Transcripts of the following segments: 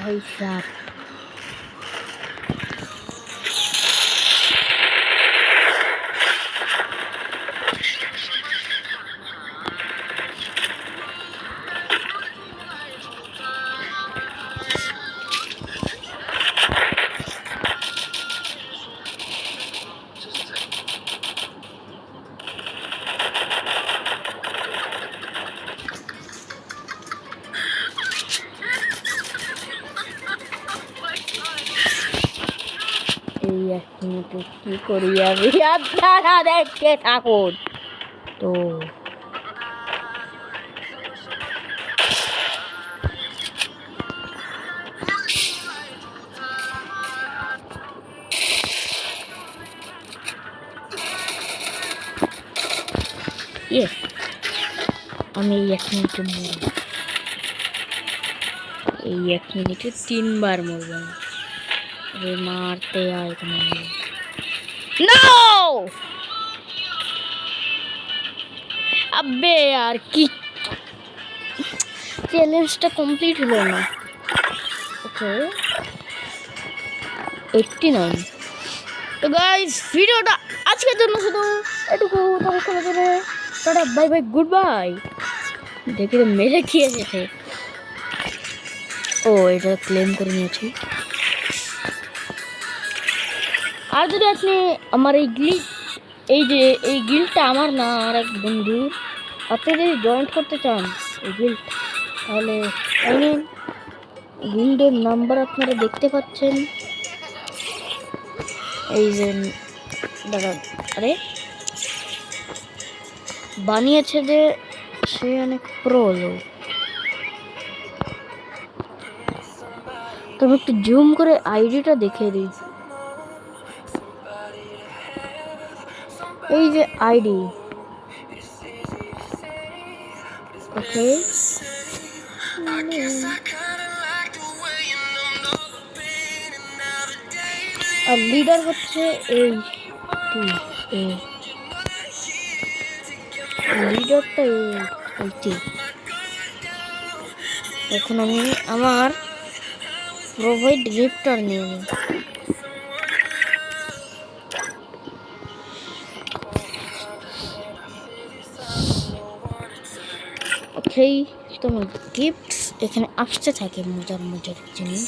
भाई साहब এই এক মিনিটে কি করি আমি, আপনারা দেখতে থাকুন। তো আমি এই এক মিনিটে মরব, এই এক মিনিটে 3 বার মরব। अरे मारते यार इतना नो अबे यार की চ্যালেঞ্জটা কমপ্লিট হলো না। ওকে 89। তো গাইস ভিডিওটা আজকের জন্য শুধু এটুকু, ততক্ষণের জন্য tata bye bye good bye. দেখি তো মেরে খেয়েছে। ও এটা ক্লেম করে নিয়েছি। আর যদি আপনি আমার এই গিল্ডটা আমার না আর এক বন্ধু, আপনি যদি জয়েন্ট করতে চান এই গিল্ড, তাহলে গিল্ডের নাম্বার আপনারা দেখতে পাচ্ছেন। এই যে দাদা আরে বানিয়েছে যে সে অনেক প্রো লোক। তবে একটু জুম করে আইডিটা দেখিয়ে দিই। এই যে আইডি, ওকে আর লিডার হচ্ছে এই লিডারটা এইটি। এখন আমি আমার প্রোভাইড গিফটার নিয়ে নিই। ওকে তোমার গিফটস এখানে আসতে থাকে, মজার মজার জিনিস।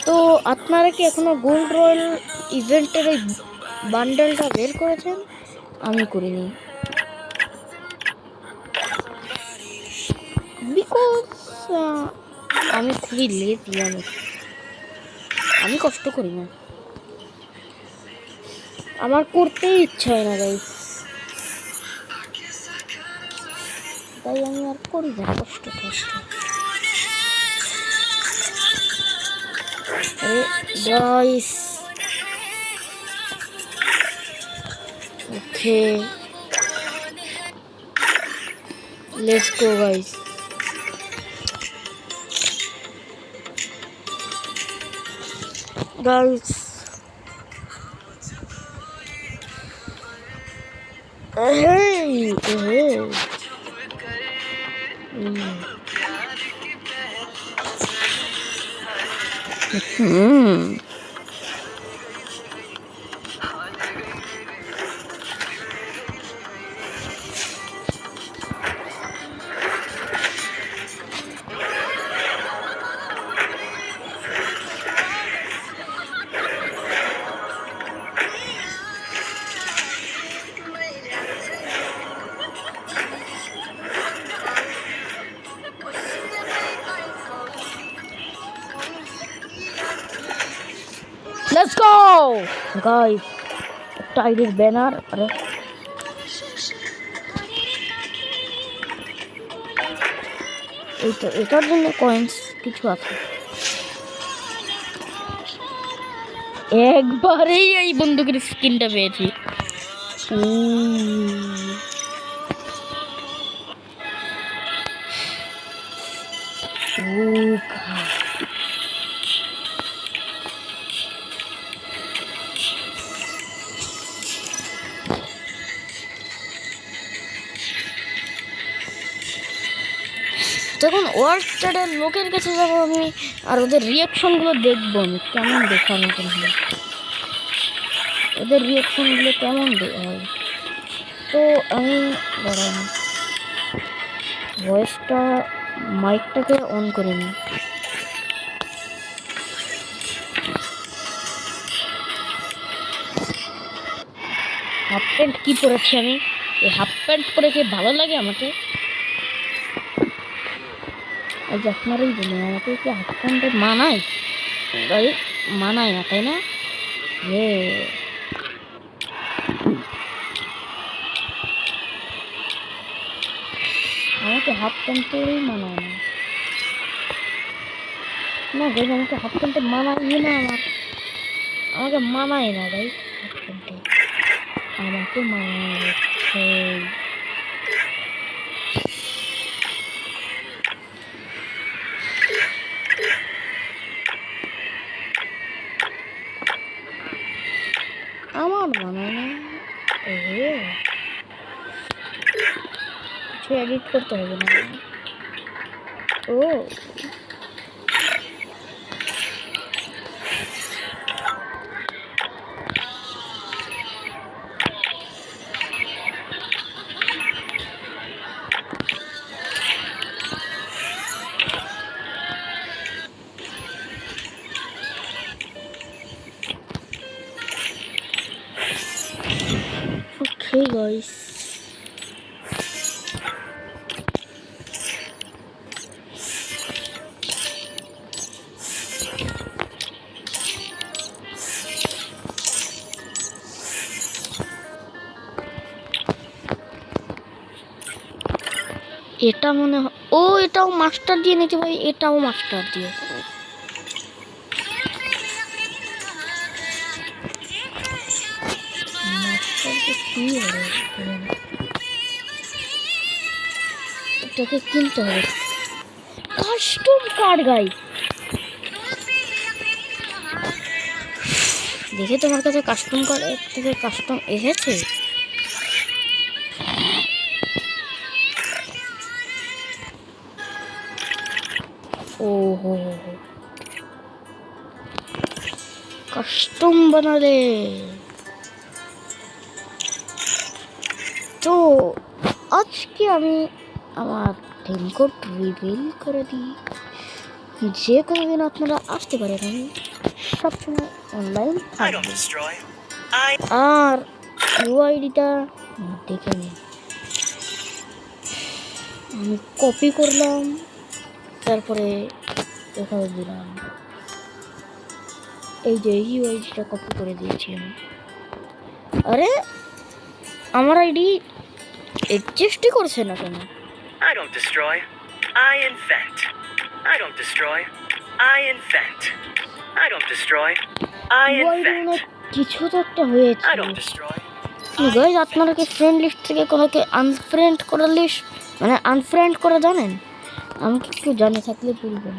তো আপনারা কি এখনো গোল্ড রয়্যাল ইভেন্টের এই বান্ডেলটা বের করেছেন? আমি করিনি, বিকজ আমি খুবই লেজি। আমি কষ্ট করি না, আমার করতেই ইচ্ছা হয় না গাইস, তাই আমি আর করি না কষ্ট। Guys okay let's go guys. Guys, hey, hey. Let's go guys, টাইডের ব্যানার। আরে এটার জন্য কয়েন্স কিছু আছে। একবারেই এই বন্দুকের স্কিনটা পেয়েছি। তখন ওয়ার্ল্ডের লোকের কাছে যাবো আমি, আর ওদের রিয়াকশনগুলো দেখবো আমি কেমন দেখার মতন হয়, ওদের রিয়াকশনগুলো কেমন হয়। তো আমি দাঁড়ান ভয়েসটা মাইকটাকে অন করে নিই। হাফ প্যান্ট কি পরেছি আমি? এই হাফ প্যান্ট পরে কি ভালো লাগে আমাকে? আজ আপনারাই বলুন, আমাকে কি হাফ প্যান্টে মানায়? ভাই মানায় না, তাই না? আমাকে হাফ প্যান্টেই মানায় না। না ভাই, আমাকে হাফ প্যান্টে মানায় না, আমাকে মানায় না ভাই হাফ প্যান্টে, আমাকে মানায় হচ্ছে আমার মানায় না। কিছু এডিট করতে হবে না। ও okay guys, এটা মনে হয় ও এটাও মাস্টার দিয়ে নিতে ভাই, এটাও মাস্টার দিয়ে। এটাকে কিনতে হবে কাস্টম কার্ড গাই। দেখে তোমার কাছে কাস্টম কার্ড থেকে কাস্টম এসেছে। ও হো কাস্টম বানালে তো আজকে আমি আমার টিম কোড রিভিল করে দিই। যে কোনো দিন আপনারা আসতে পারেন, আমি সবসময় অনলাইন থাকবো। আর ইউআইডিটা দেখে নিন, আমি কপি করলাম, তারপরে এখানে দিলাম। এই যে ইউআইডিটা কপি করে দিয়েছি আমি। আরে আমার আইডি এডজাস্টই করছে না কেন? I don't destroy, I invent. I don't destroy, I invent. I don't destroy, I invent. কিছু তো একটা হয়েছে। I don't destroy. গাইস, আপনারা কি ফ্রেন্ড লিস্ট থেকে কোনোকে আনফ্রেন্ড করার লিস্ট মানে আনফ্রেন্ড করা জানেন? আমাকে একটু জানে থাকলে বলবেন।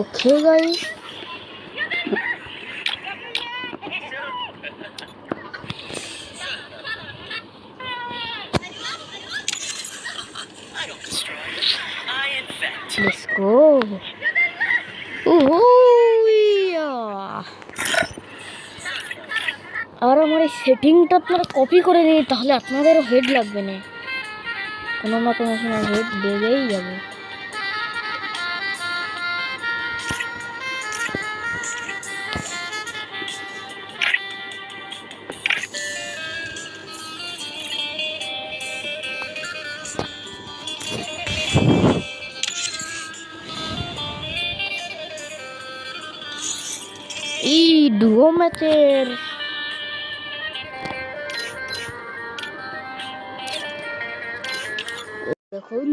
Okay guys, I don't destroy, I invent. let's go. আর আমার এই সেটিংটা আপনারা কপি করে নিন, তাহলে আপনাদেরও হেড লাগবে না, কোনো না কোনো সময় হেড বেড়েই যাবে। এই ডুও ম্যাচের দেখুন